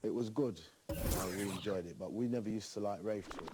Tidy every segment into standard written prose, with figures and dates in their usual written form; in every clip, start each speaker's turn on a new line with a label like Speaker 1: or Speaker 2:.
Speaker 1: It was good. We enjoyed it, but we never used to like rave talk.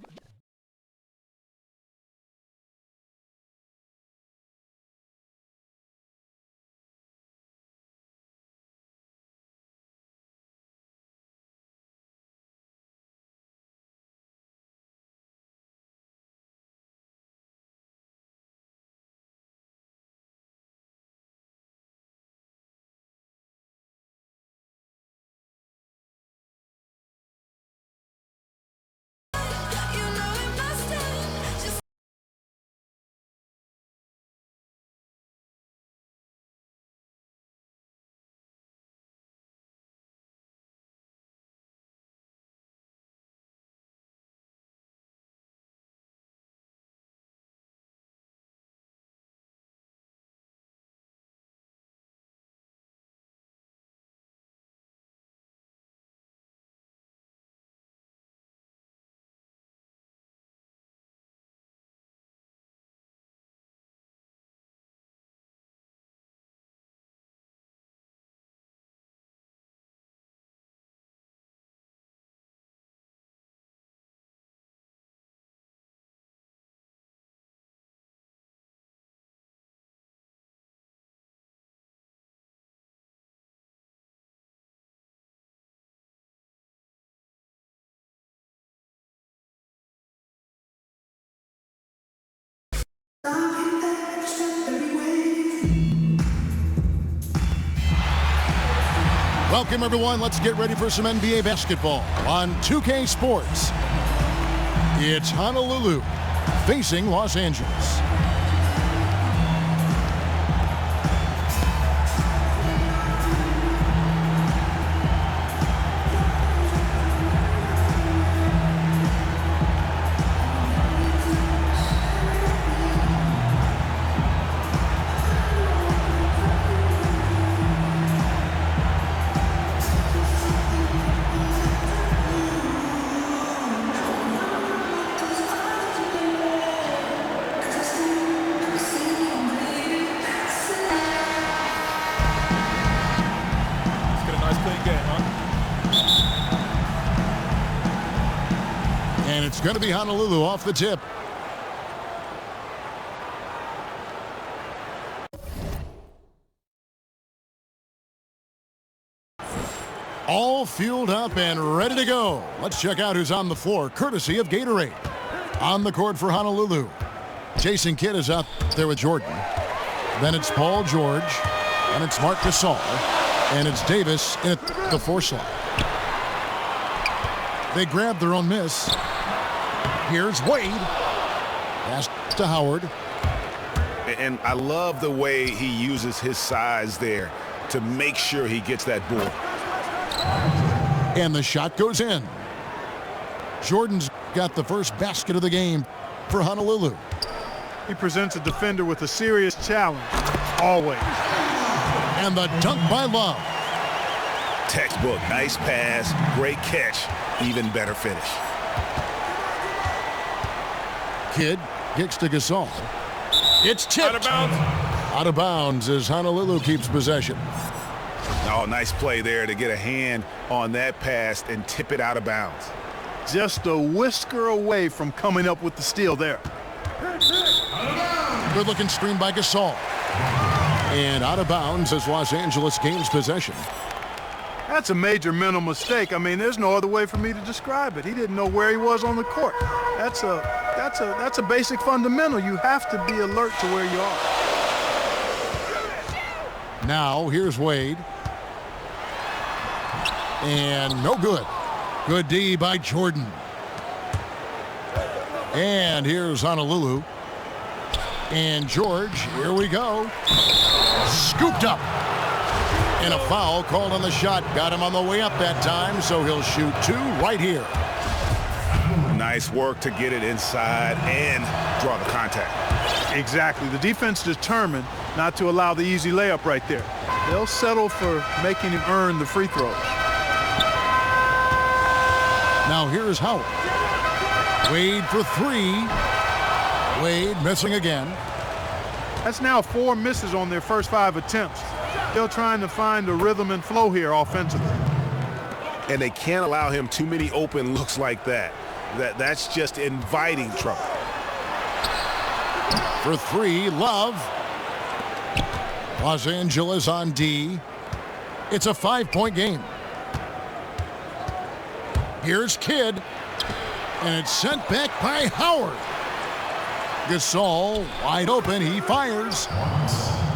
Speaker 2: Welcome, everyone. Let's get ready for some NBA basketball on 2K Sports. It's Honolulu facing Los Angeles. And it's going to be Honolulu off the tip. All fueled up and ready to go. Let's check out who's on the floor, courtesy of Gatorade. On the court for Honolulu, Jason Kidd is out there with Jordan. Then it's Paul George, and it's Marc Gasol, and it's Davis in the 4 slot. They grab their own miss. Here's Wade. Pass to Howard.
Speaker 3: And I love the way he uses his size there to make sure he gets that ball.
Speaker 2: And the shot goes in. Jordan's got the first basket of the game for Honolulu.
Speaker 4: He presents a defender with a serious challenge, always.
Speaker 2: And the dunk by Love.
Speaker 3: Textbook, nice pass, great catch, even better finish.
Speaker 2: Kidd kicks to Gasol. It's tipped.
Speaker 4: Out of bounds.
Speaker 2: Out of bounds as Honolulu keeps possession.
Speaker 3: Oh, nice play there to get a hand on that pass and tip it out of bounds.
Speaker 4: Just a whisker away from coming up with the steal there.
Speaker 2: Good looking screen by Gasol. And out of bounds as Los Angeles gains possession.
Speaker 4: That's a major mental mistake. I mean, there's no other way for me to describe it. He didn't know where he was on the court. That's a basic fundamental. You have to be alert to where you are.
Speaker 2: Now here's Wade. And no good. Good D by Jordan. And here's Honolulu. And George, here we go. Scooped up. And a foul called on the shot. Got him on the way up that time, so he'll shoot 2 right here.
Speaker 3: Nice work to get it inside and draw the contact.
Speaker 4: Exactly. The defense determined not to allow the easy layup right there. They'll settle for making him earn the free throws.
Speaker 2: Now here's Howard. Wade for 3. Wade missing again.
Speaker 4: That's now 4 misses on their first 5 attempts. Still trying to find a rhythm and flow here offensively.
Speaker 3: and they can't allow him too many open looks like that. That's just inviting trouble.
Speaker 2: For three, Love. Los Angeles on D. It's a 5-point game. Here's Kidd. And it's sent back by Howard. Gasol wide open. He fires.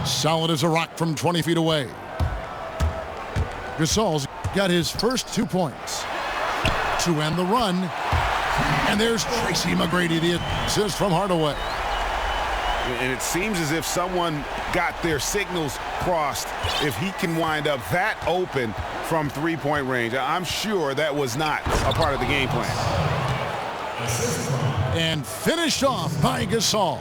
Speaker 2: Solid as a rock from 20 feet away. Gasol's got his first 2 points to end the run. And there's Tracy McGrady, the assist from Hardaway.
Speaker 3: And it seems as if someone got their signals crossed if he can wind up that open from three-point range. I'm sure that was not a part of the game plan.
Speaker 2: And finished off by Gasol.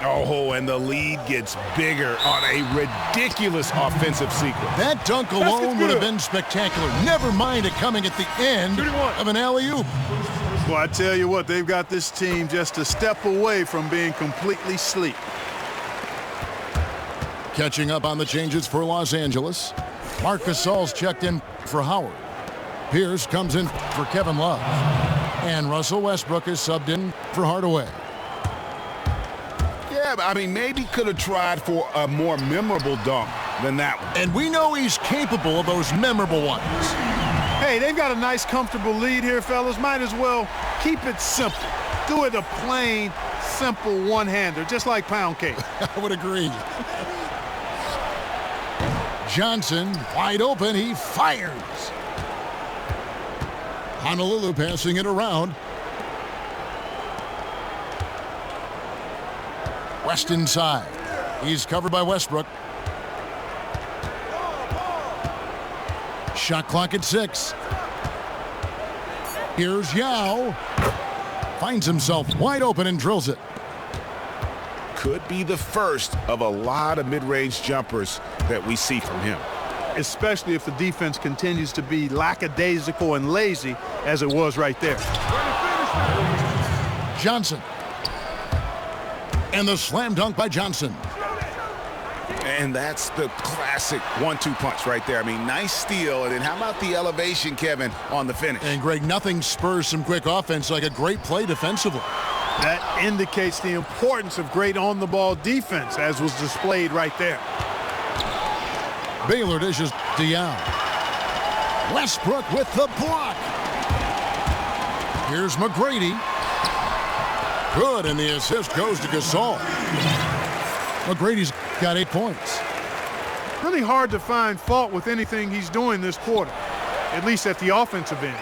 Speaker 3: Oh, and the lead gets bigger on a ridiculous offensive sequence.
Speaker 2: That dunk alone would have been spectacular. Never mind it coming at the end of an alley-oop.
Speaker 4: Well, I tell you what, they've got this team just a step away from being completely asleep.
Speaker 2: Catching up on the changes for Los Angeles. Marc Gasol's checked in for Howard. Pierce comes in for Kevin Love. And Russell Westbrook is subbed in for Hardaway.
Speaker 3: Yeah, but I mean, maybe could have tried for a more memorable dunk than that one.
Speaker 2: And we know he's capable of those memorable ones.
Speaker 4: Hey, they've got a nice, comfortable lead here, fellas. Might as well keep it simple. Do it a plain, simple one-hander, just like pound cake.
Speaker 2: I would agree. Johnson, wide open, he fires. Honolulu passing it around. West inside. He's covered by Westbrook. Shot clock at 6. Here's Yao. Finds himself wide open and drills it.
Speaker 3: Could be the first of a lot of mid-range jumpers that we see from him.
Speaker 4: Especially if the defense continues to be lackadaisical and lazy as it was right there.
Speaker 2: Johnson. And the slam dunk by Johnson.
Speaker 3: And that's the classic 1-2 punch right there. I mean, nice steal. And then how about the elevation, Kevin, on the finish?
Speaker 2: And Greg, nothing spurs some quick offense like a great play defensively.
Speaker 4: That indicates the importance of great on-the-ball defense, as was displayed right there.
Speaker 2: Baylor dishes to Yao. Westbrook with the block. Here's McGrady. Good, and the assist goes to Gasol. McGrady's got 8 points.
Speaker 4: Really hard to find fault with anything he's doing this quarter, at least at the offensive end.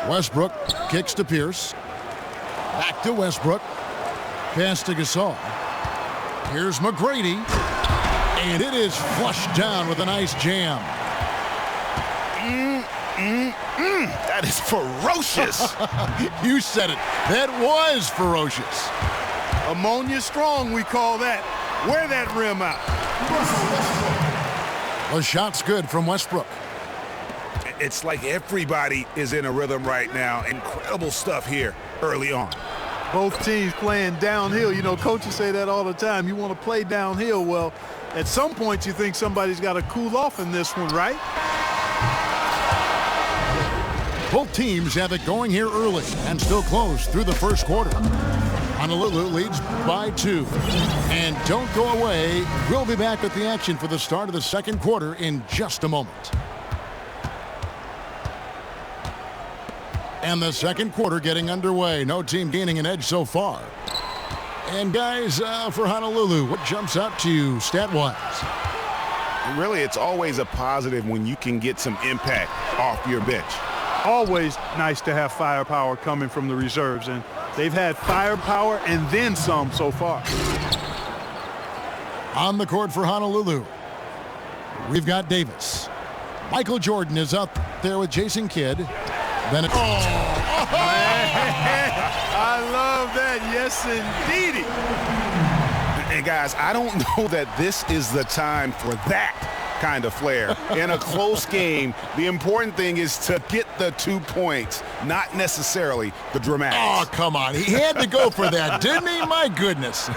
Speaker 2: Westbrook kicks to Pierce. Back to Westbrook. Pass to Gasol. Here's McGrady. And it is flushed down with a nice jam.
Speaker 3: That is ferocious.
Speaker 2: You said it. That was ferocious.
Speaker 4: Ammonia strong, we call that. Wear that rim out.
Speaker 2: The shot's good from Westbrook.
Speaker 3: It's like everybody is in a rhythm right now. Incredible stuff here early on.
Speaker 4: Both teams playing downhill. You know, coaches say that all the time. You want to play downhill. Well, at some point you think somebody's got to cool off in this one, right?
Speaker 2: Both teams have it going here early and still close through the first quarter. Honolulu leads by 2. And don't go away. We'll be back with the action for the start of the second quarter in just a moment. And the second quarter getting underway. No team gaining an edge so far. And guys, for Honolulu, what jumps out to you stat-wise?
Speaker 3: Really, it's always a positive when you can get some impact off your bench.
Speaker 4: Always nice to have firepower coming from the reserves, and they've had firepower and then some so far.
Speaker 2: On the court for Honolulu, we've got Davis. Michael Jordan is out there with Jason Kidd. Then it's...
Speaker 4: I love that. Yes, indeedy.
Speaker 3: Hey, guys, I don't know that this is the time for that kind of flair. In a close game, the important thing is to get the 2 points, not necessarily the dramatics.
Speaker 2: Oh, come on. He had to go for that, didn't he? My goodness.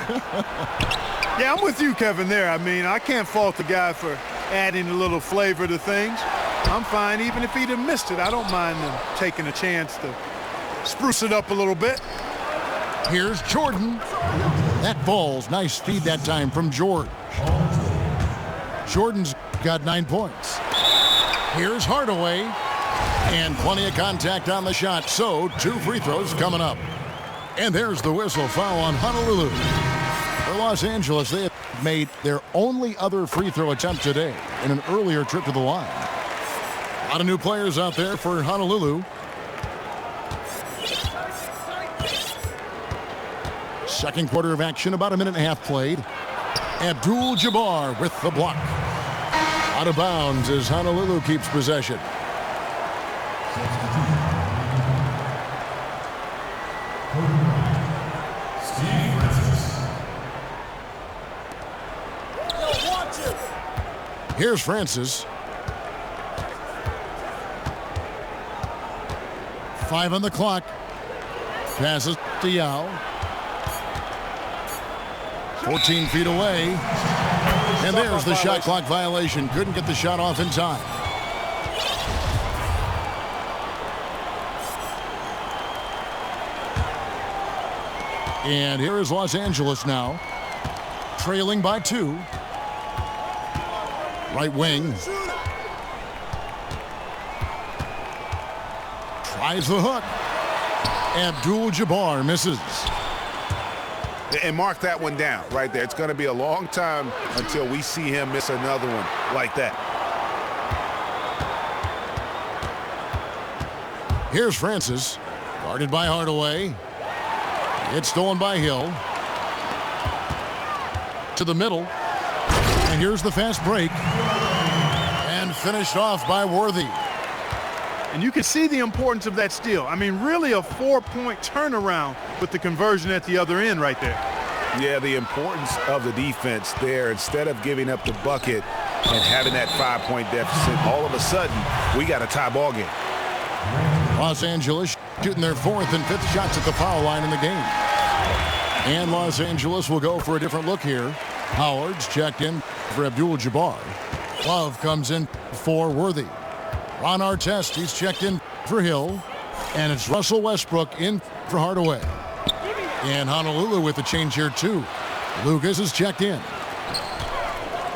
Speaker 4: Yeah, I'm with you, Kevin, there. I mean, I can't fault the guy for adding a little flavor to things. I'm fine. Even if he'd have missed it, I don't mind them taking a chance to spruce it up a little bit.
Speaker 2: Here's Jordan. That falls. Nice feed that time from George. Jordan's got 9 points. Here's Hardaway. And plenty of contact on the shot. So 2 free throws coming up. And there's the whistle. Foul on Honolulu. For Los Angeles, they have made their only other free throw attempt today in an earlier trip to the line. A lot of new players out there for Honolulu. Second quarter of action, about a minute and a half played. Abdul-Jabbar with the block. Out of bounds as Honolulu keeps possession. Here's Francis. 5 on the clock. Passes to Yao. 14 feet away. And there's the shot clock violation. Couldn't get the shot off in time. And here is Los Angeles now. Trailing by 2. Right wing. Tries the hook. Abdul-Jabbar misses.
Speaker 3: And mark that one down right there. It's going to be a long time until we see him miss another one like that.
Speaker 2: Here's Francis. Guarded by Hardaway. It's stolen by Hill. To the middle. And here's the fast break. And finished off by Worthy.
Speaker 4: And you can see the importance of that steal. I mean, really a 4-point turnaround with the conversion at the other end right there.
Speaker 3: Yeah, the importance of the defense there. Instead of giving up the bucket and having that 5-point deficit, all of a sudden, we got a tie ball game.
Speaker 2: Los Angeles shooting their 4th and 5th shots at the foul line in the game. And Los Angeles will go for a different look here. Howard's checked in for Abdul-Jabbar. Love comes in for Worthy. Ron Artest, he's checked in for Hill. And it's Russell Westbrook in for Hardaway. And Honolulu with the change here too. Lucas is checked in.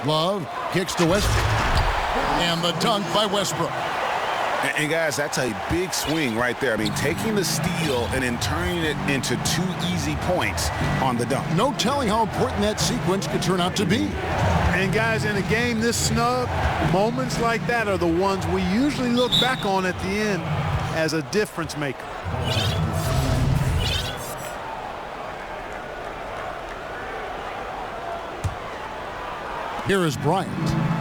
Speaker 2: Love kicks to Westbrook. And the dunk by Westbrook.
Speaker 3: And guys, that's a big swing right there. I mean, taking the steal and then turning it into 2 easy points on the dunk.
Speaker 2: No telling how important that sequence could turn out to be.
Speaker 4: And guys, in a game this snug, moments like that are the ones we usually look back on at the end as a difference maker.
Speaker 2: Here is Bryant.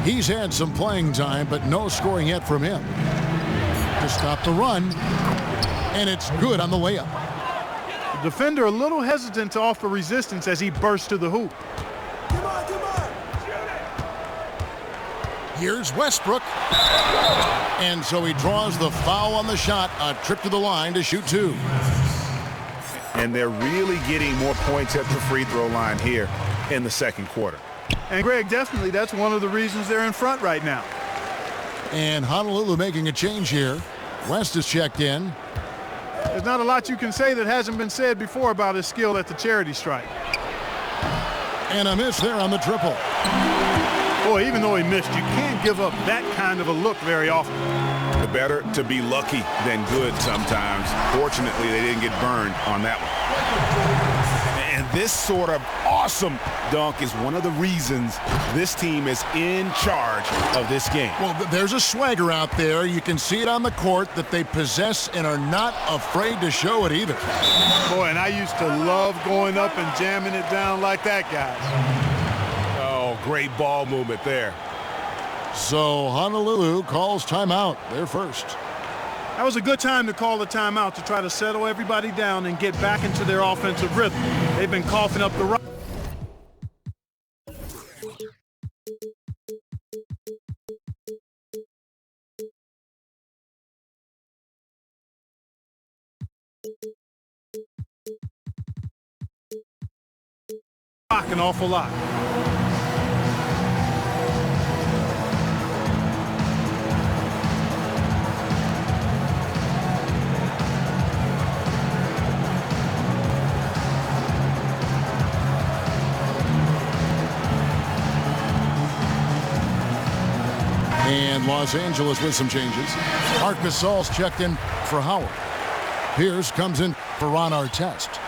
Speaker 2: He's had some playing time, but no scoring yet from him. To stop the run, and it's good on the layup.
Speaker 4: The defender a little hesitant to offer resistance as he bursts to the hoop.
Speaker 2: Here's Westbrook. And so he draws the foul on the shot, a trip to the line to shoot 2.
Speaker 3: And they're really getting more points at the free throw line here in the second quarter.
Speaker 4: And Greg, definitely that's one of the reasons they're in front right now.
Speaker 2: And Honolulu making a change here. West is checked in.
Speaker 4: There's not a lot you can say that hasn't been said before about his skill at the charity stripe.
Speaker 2: And a miss there on the triple.
Speaker 4: Boy, even though he missed, you can't give up that kind of a look very often.
Speaker 3: Better to be lucky than good sometimes. Fortunately, they didn't get burned on that one. And this sort of awesome dunk is one of the reasons this team is in charge of this game.
Speaker 2: Well, there's a swagger out there. You can see it on the court that they possess and are not afraid to show it either.
Speaker 4: Boy, and I used to love going up and jamming it down like that, guys.
Speaker 3: Oh, great ball movement there.
Speaker 2: So Honolulu calls timeout. They're first.
Speaker 4: That was a good time to call the timeout to try to settle everybody down and get back into their offensive rhythm. They've been coughing up the right. An awful lot.
Speaker 2: And Los Angeles with some changes. Marc Gasol's checked in for Howard. Pierce comes in for Ron Artest.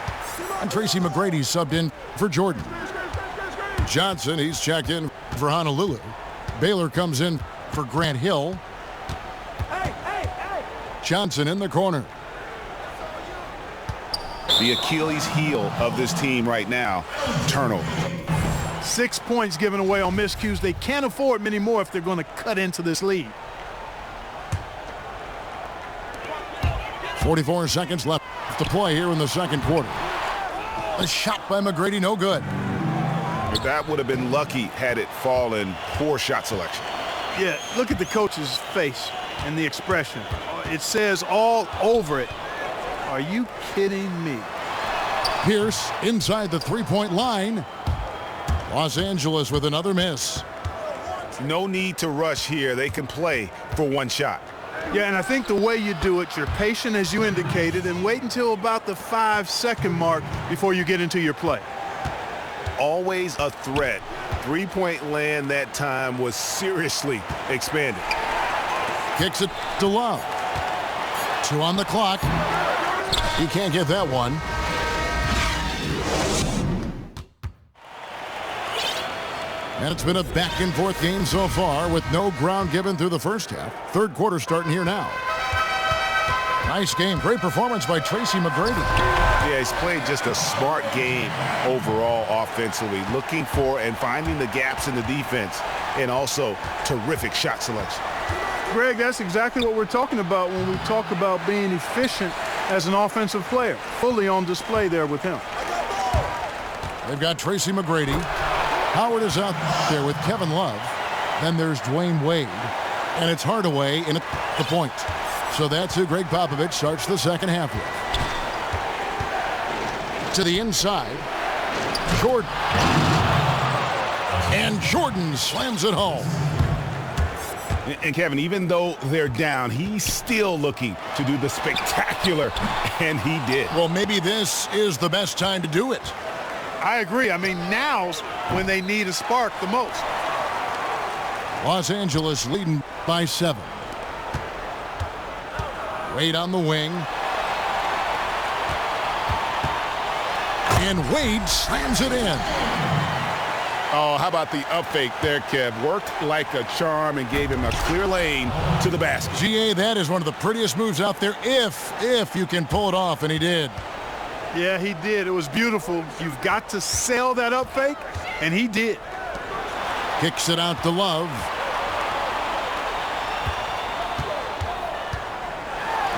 Speaker 2: And Tracy McGrady subbed in for Jordan. Johnson, he's checked in for Honolulu. Baylor comes in for Grant Hill. Johnson in the corner.
Speaker 3: The Achilles heel of this team right now, turnover.
Speaker 4: 6 points given away on miscues. They can't afford many more if they're going to cut into this lead.
Speaker 2: 44 seconds left to play here in the second quarter. A shot by McGrady, no good.
Speaker 3: But that would have been lucky had it fallen. Poor shot selection.
Speaker 4: Yeah, look at the coach's face and the expression. It says all over it, are you kidding me?
Speaker 2: Pierce inside the three-point line. Los Angeles with another miss.
Speaker 3: No need to rush here. They can play for one shot.
Speaker 4: Yeah, and I think the way you do it, you're patient as you indicated and wait until about the 5-second mark before you get into your play.
Speaker 3: Always a threat. Three-point land that time was seriously expanded.
Speaker 2: Kicks it to Love. 2 on the clock. He can't get that one. And it's been a back-and-forth game so far with no ground given through the first half. Third quarter starting here now. Nice game. Great performance by Tracy McGrady.
Speaker 3: Yeah, he's played just a smart game overall offensively, looking for and finding the gaps in the defense, and also terrific shot selection.
Speaker 4: Greg, that's exactly what we're talking about when we talk about being efficient as an offensive player. Fully on display there with him.
Speaker 2: They've got Tracy McGrady. Howard is out there with Kevin Love. Then there's Dwayne Wade. And it's Hardaway in at the point. So that's who Greg Popovich starts the second half with. To the inside. Jordan. And Jordan slams it home.
Speaker 3: And Kevin, even though they're down, he's still looking to do the spectacular, and he did.
Speaker 2: Well, maybe this is the best time to do it.
Speaker 4: I agree. I mean, now's when they need a spark the most.
Speaker 2: Los Angeles leading by 7. Wade on the wing. And Wade slams it in.
Speaker 3: Oh, how about the up fake there, Kev? Worked like a charm and gave him a clear lane to the basket.
Speaker 2: GA, that is one of the prettiest moves out there if you can pull it off, and he did.
Speaker 4: Yeah, he did. It was beautiful. You've got to sell that up fake, and he did.
Speaker 2: Kicks it out to Love.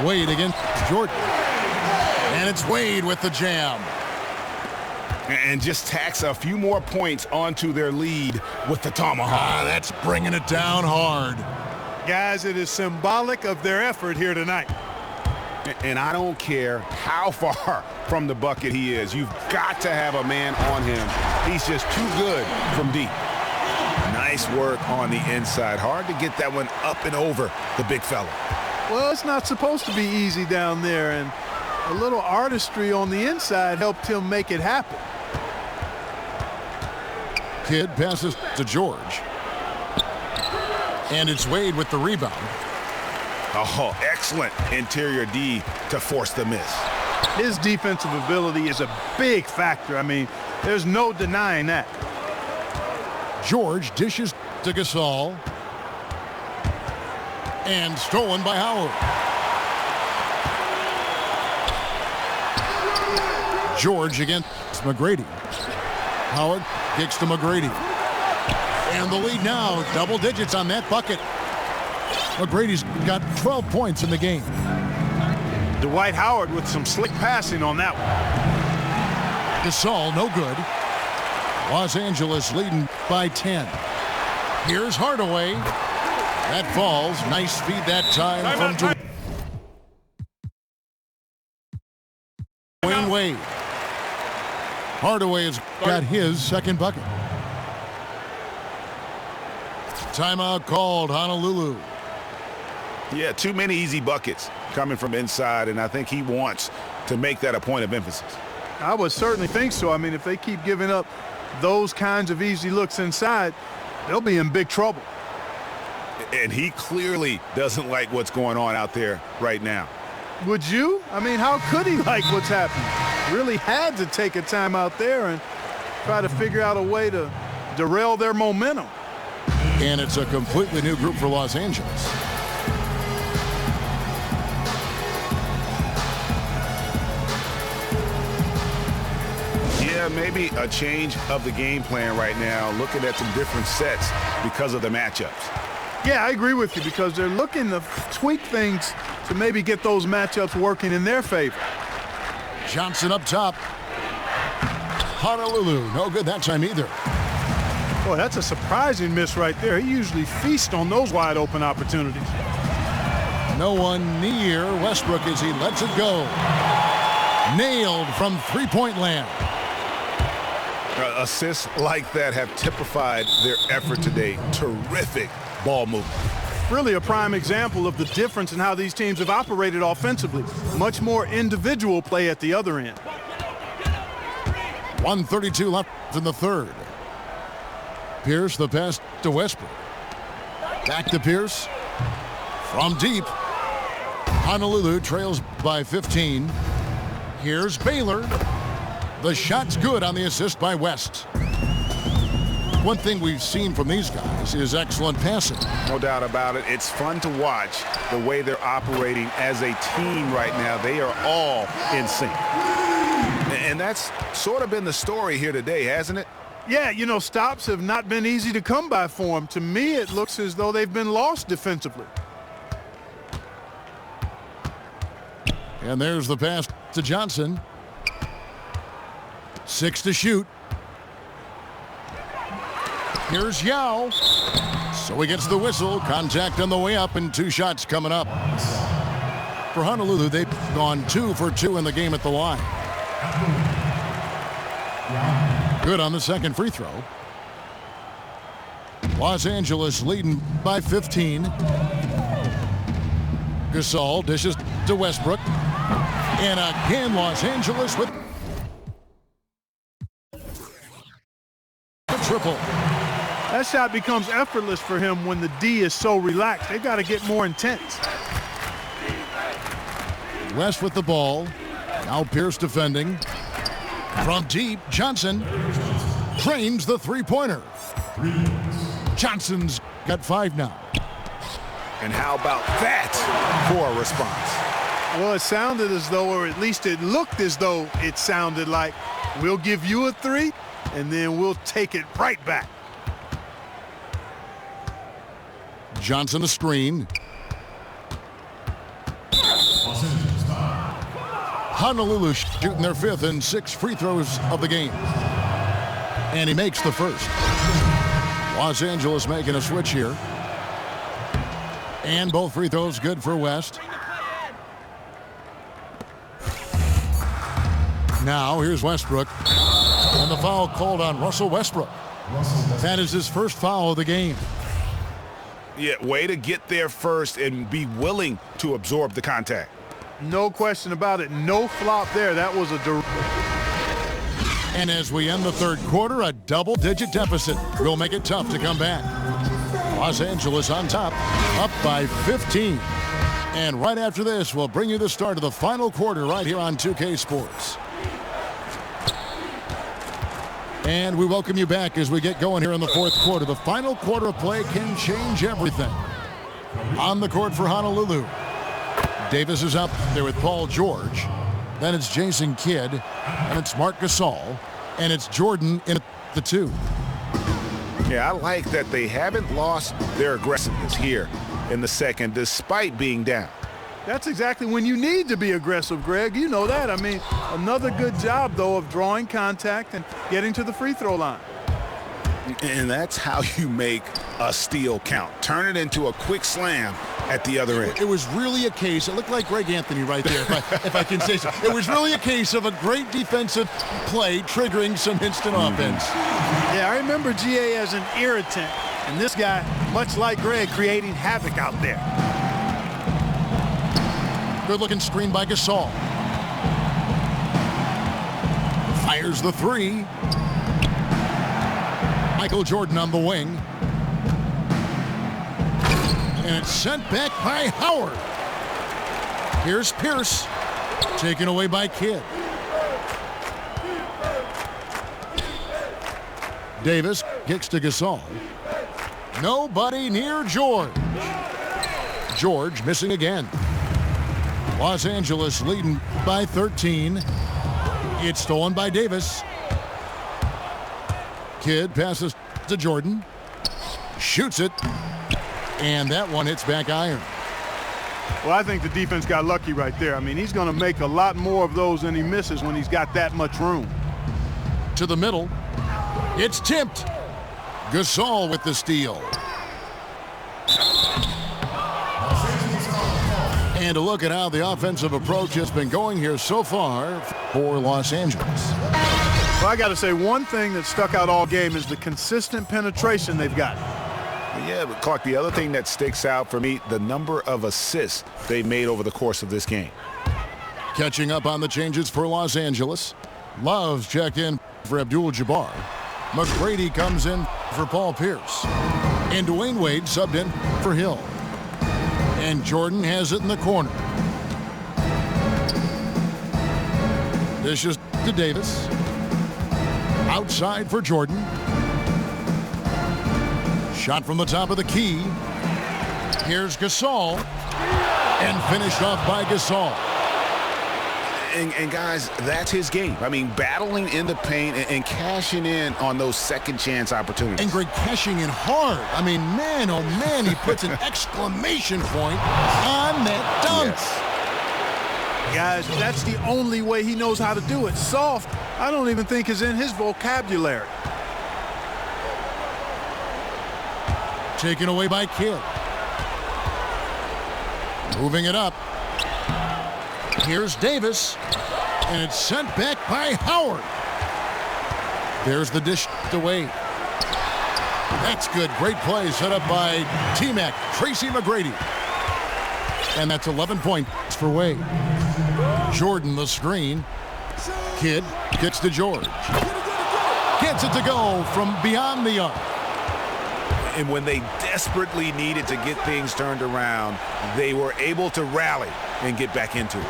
Speaker 2: Wade against Jordan. And it's Wade with the jam.
Speaker 3: And just tacks a few more points onto their lead with the tomahawk.
Speaker 2: That's bringing it down hard.
Speaker 4: Guys, it is symbolic of their effort here tonight.
Speaker 3: And I don't care how far from the bucket he is. You've got to have a man on him. He's just too good from deep. Nice work on the inside. Hard to get that one up and over the big fella.
Speaker 4: Well, it's not supposed to be easy down there, and a little artistry on the inside helped him make it happen.
Speaker 2: Kidd passes to George. And it's Wade with the rebound.
Speaker 3: Oh, excellent interior D to force the miss.
Speaker 4: His defensive ability is a big factor. I mean, there's no denying that.
Speaker 2: George dishes to Gasol. And stolen by Howard. George against McGrady. Howard kicks to McGrady. And the lead now, double digits on that bucket. McGrady's got 12 points in the game.
Speaker 4: Dwight Howard with some slick passing on that one.
Speaker 2: Gasol, no good. Los Angeles leading by 10. Here's Hardaway. That falls. Nice feed that time from Dwayne Wade. Hardaway has got his second bucket. Timeout called, Honolulu.
Speaker 3: Yeah, too many easy buckets coming from inside, and I think he wants to make that a point of emphasis.
Speaker 4: I would certainly think so. I mean, if they keep giving up those kinds of easy looks inside, they'll be in big trouble.
Speaker 3: And he clearly doesn't like what's going on out there right now.
Speaker 4: Would you? I mean, how could he like what's happening? Really had to take a time out there and try to figure out a way to derail their momentum.
Speaker 2: And it's a completely new group for Los Angeles.
Speaker 3: Yeah, maybe a change of the game plan right now, looking at some different sets because of the matchups.
Speaker 4: Yeah, I agree with you because they're looking to tweak things to maybe get those matchups working in their favor.
Speaker 2: Johnson up top. Honolulu, no good that time either.
Speaker 4: Boy, that's a surprising miss right there. He usually feasts on those wide open opportunities.
Speaker 2: No one near Westbrook as he lets it go. Nailed from three-point land.
Speaker 3: Assists like that have typified their effort today. Terrific ball movement.
Speaker 4: Really a prime example of the difference in how these teams have operated offensively. Much more individual play at the other end.
Speaker 2: 1:32 left in the third. Pierce, the pass to Westbrook. Back to Pierce. From deep. Honolulu trails by 15. Here's Baylor. The shot's good on the assist by West. One thing we've seen from these guys is excellent passing.
Speaker 3: No doubt about it. It's fun to watch the way they're operating as a team right now. They are all in sync. And that's sort of been the story here today, hasn't it?
Speaker 4: Yeah, you know, stops have not been easy to come by for them. To me, it looks as though they've been lost defensively.
Speaker 2: And there's the pass to Johnson. 6 to shoot. Here's Yao. So he gets the whistle. Contact on the way up and 2 shots coming up. For Honolulu, they've gone 2 for 2 in the game at the line. Good on the second free throw. Los Angeles leading by 15. Gasol dishes to Westbrook. And again, Los Angeles with a triple.
Speaker 4: That shot becomes effortless for him when the D is so relaxed. They've got to get more intense.
Speaker 2: West with the ball. Now Pierce defending. From deep, Johnson drains the three-pointer. Johnson's got 5 now.
Speaker 3: And how about that for a response?
Speaker 4: Well, it sounded as though, or at least it looked as though it sounded like, we'll give you a 3, and then we'll take it right back.
Speaker 2: Johnson a screen. Honolulu shooting their 5th and 6 free throws of the game. And he makes the first. Los Angeles making a switch here. And both free throws good for West. Now here's Westbrook. And the foul called on Russell Westbrook. That is his first foul of the game.
Speaker 3: Yeah, way to get there first and be willing to absorb the contact.
Speaker 4: No question about it. No flop there. That was a
Speaker 2: And as we end the third quarter, a double-digit deficit will make it tough to come back. Los Angeles on top, up by 15. And right after this, we'll bring you the start of the final quarter right here on 2K Sports. And we welcome you back as we get going here in the fourth quarter. The final quarter of play can change everything. On the court for Honolulu. Davis is up there with Paul George. Then it's Jason Kidd. And it's Marc Gasol. And it's Jordan in the 2.
Speaker 3: Yeah, I like that they haven't lost their aggressiveness here in the second despite being down.
Speaker 4: That's exactly when you need to be aggressive, Greg. You know that. I mean, another good job, though, of drawing contact and getting to the free throw line.
Speaker 3: And that's how you make a steal count. Turn it into a quick slam at the other end.
Speaker 2: It was really a case, it looked like Greg Anthony right there, if I can say so. It was really a case of a great defensive play triggering some instant offense.
Speaker 4: Yeah, I remember GA as an irritant, and this guy, much like Greg, creating havoc out there.
Speaker 2: Good-looking screen by Gasol. Fires the 3. Michael Jordan on the wing. And it's sent back by Howard. Here's Pierce. Taken away by Kidd. Davis kicks to Gasol. Nobody near George. George missing again. Los Angeles leading by 13. It's stolen by Davis. Kidd passes to Jordan. Shoots it. And that one hits back iron.
Speaker 4: Well, I think the defense got lucky right there. I mean, he's going to make a lot more of those than he misses when he's got that much room.
Speaker 2: To the middle. It's tipped. Gasol with the steal. And a look at how the offensive approach has been going here so far for Los Angeles.
Speaker 4: Well, I got to say, one thing that stuck out all game is the consistent penetration they've got.
Speaker 3: Yeah, but Clark, the other thing that sticks out for me, the number of assists they made over the course of this game.
Speaker 2: Catching up on the changes for Los Angeles. Love's checked in for Abdul-Jabbar. McGrady comes in for Paul Pierce. And Dwayne Wade subbed in for Hill. And Jordan has it in the corner. Dishes to Davis. Outside for Jordan. Shot from the top of the key. Here's Gasol. And finished off by Gasol.
Speaker 3: And guys, that's his game. I mean, battling in the paint and cashing in on those second chance opportunities.
Speaker 2: And Greg cashing in hard. I mean, man, oh man, he puts an exclamation point on that dunk.
Speaker 3: Yes.
Speaker 4: Guys, that's the only way he knows how to do it. Soft, I don't even think is in his vocabulary.
Speaker 2: Taken away by Kidd. Moving it up. Here's Davis. And it's sent back by Howard. There's the dish to Wade. That's good. Great play set up by T-Mac, Tracy McGrady. And that's 11 points for Wade. Jordan the screen. Kidd kicks to George. Gets it to go from beyond the arc.
Speaker 3: And when they desperately needed to get things turned around, they were able to rally and get back into it.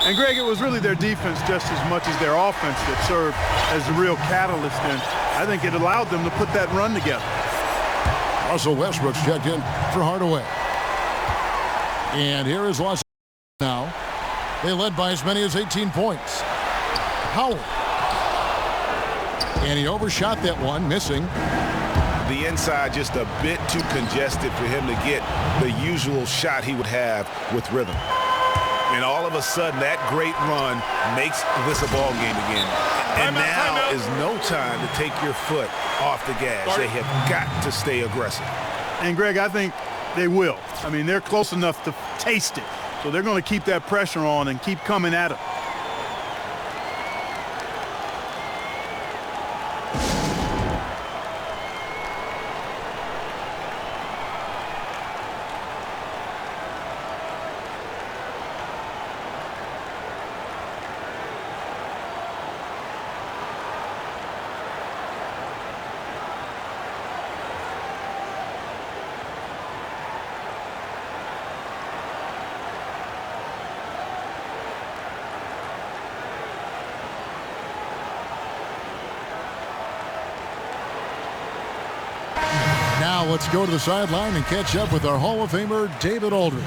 Speaker 4: And Greg, it was really their defense just as much as their offense that served as the real catalyst, and I think it allowed them to put that run together.
Speaker 2: Russell Westbrook's checked in for Hardaway. And here is Los Angeles now. They led by as many as 18 points. Howard. And he overshot that one, missing.
Speaker 3: The inside just a bit too congested for him to get the usual shot he would have with rhythm. And all of a sudden, that great run makes this a ball game again. And now is no time to take your foot off the gas. They have got to stay aggressive.
Speaker 4: And Greg, I think they will. I mean, they're close enough to taste it. So they're going to keep that pressure on and keep coming at it.
Speaker 2: Now let's go to the sideline and catch up with our Hall of Famer, David Aldridge.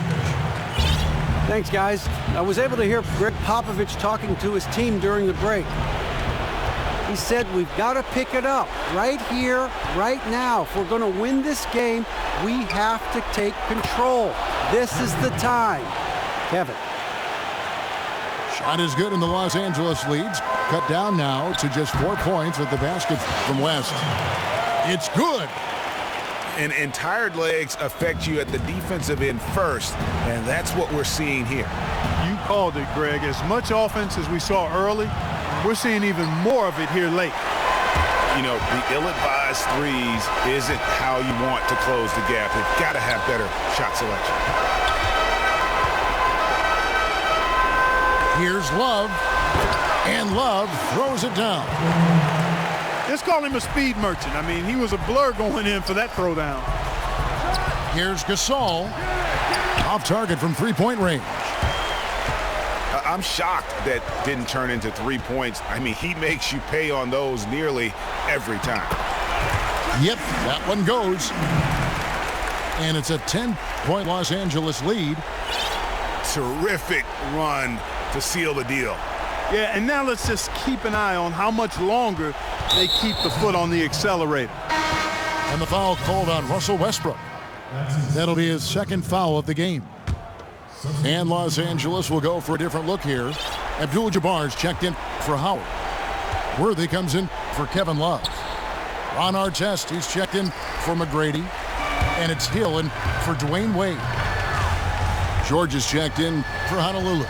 Speaker 5: Thanks, guys. I was able to hear Greg Popovich talking to his team during the break. He said, we've got to pick it up right here, right now. If we're going to win this game, we have to take control. This is the time. Kevin.
Speaker 2: Shot is good, and the Los Angeles leads. Cut down now to just 4 points with the basket from West. It's good.
Speaker 3: And tired legs affect you at the defensive end first, and that's what we're seeing here.
Speaker 4: You called it, Greg. As much offense as we saw early, we're seeing even more of it here late.
Speaker 3: You know, the ill-advised threes isn't how you want to close the gap. You've got to have better shot selection.
Speaker 2: Here's Love, and Love throws it down.
Speaker 4: Let's call him a speed merchant. I mean, he was a blur going in for that throwdown.
Speaker 2: Here's Gasol. Off target from three-point range.
Speaker 3: I'm shocked that didn't turn into 3 points. I mean, he makes you pay on those nearly every time.
Speaker 2: Yep, that one goes. And it's a 10-point Los Angeles lead.
Speaker 3: Terrific run to seal the deal.
Speaker 4: Yeah, and now let's just keep an eye on how much longer they keep the foot on the accelerator.
Speaker 2: And the foul called on Russell Westbrook. That'll be his second foul of the game. And Los Angeles will go for a different look here. Abdul-Jabbar's checked in for Howard. Worthy comes in for Kevin Love. Ron Artest, he's checked in for McGrady. And it's Hill in for Dwayne Wade. George is checked in for Honolulu.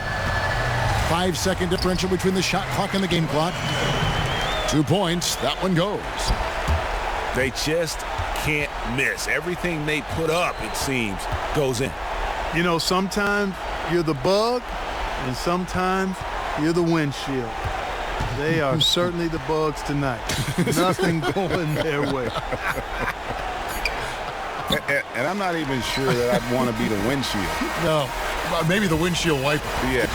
Speaker 2: 5-second differential between the shot clock and the game clock. 2 points, that one goes.
Speaker 3: They just can't miss. Everything they put up, it seems, goes in.
Speaker 4: You know, sometimes you're the bug, and sometimes you're the windshield. They are certainly the bugs tonight. Nothing going their way.
Speaker 3: And I'm not even sure that I'd want to be the windshield.
Speaker 2: No, maybe the windshield wiper.
Speaker 3: Yeah.